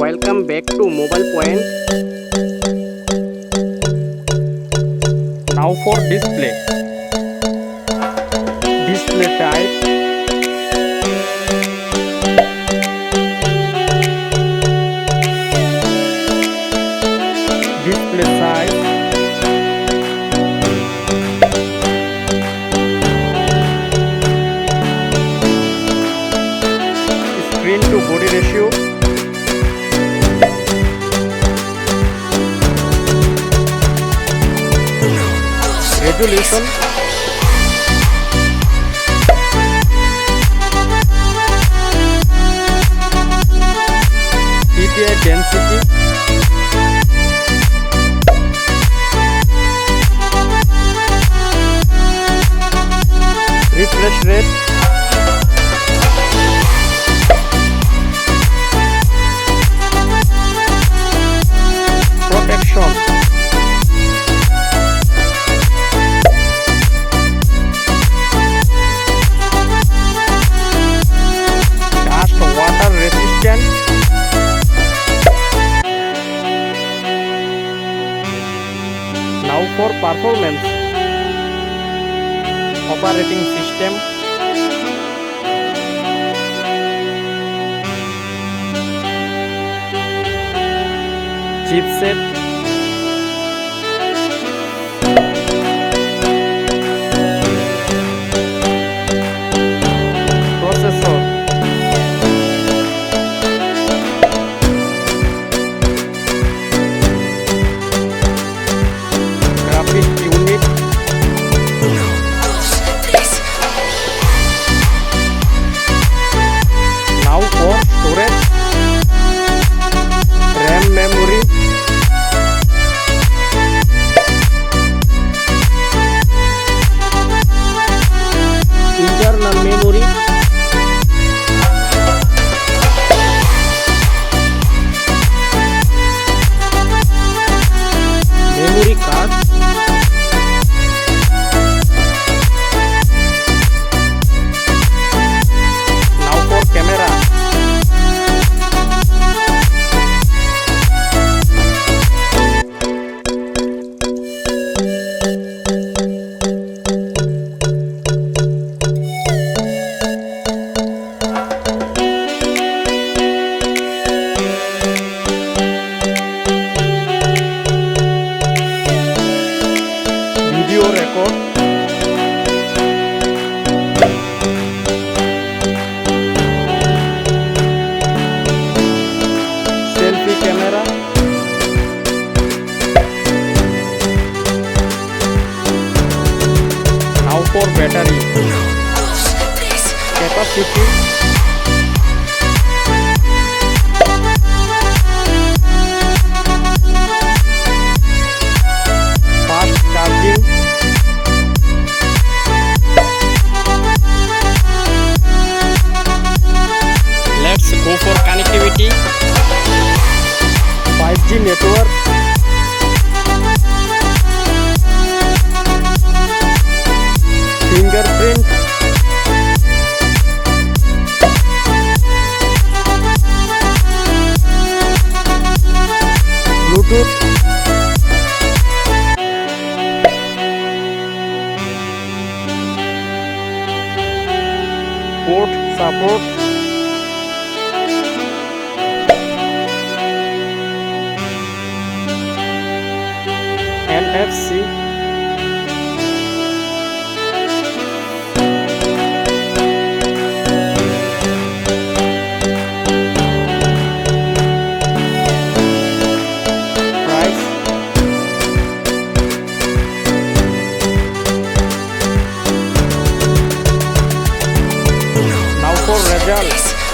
Welcome back to Mobile Point. Now for display. Display type. Display size. Screen to body ratio. Resolution. PPI density. Refresh rate. Protection. Water resistant. Now for performance. Operating system. Chipset. Processor. Unit. Now for storage. RAM memory. Internal memory. Memory card. Camera. Video record. Selfie camera. Now for battery. Capacity. Fast charging. Let's go for connectivity. 5G network. Fingerprint. Bluetooth. Port support. NFC. Price. Now for result.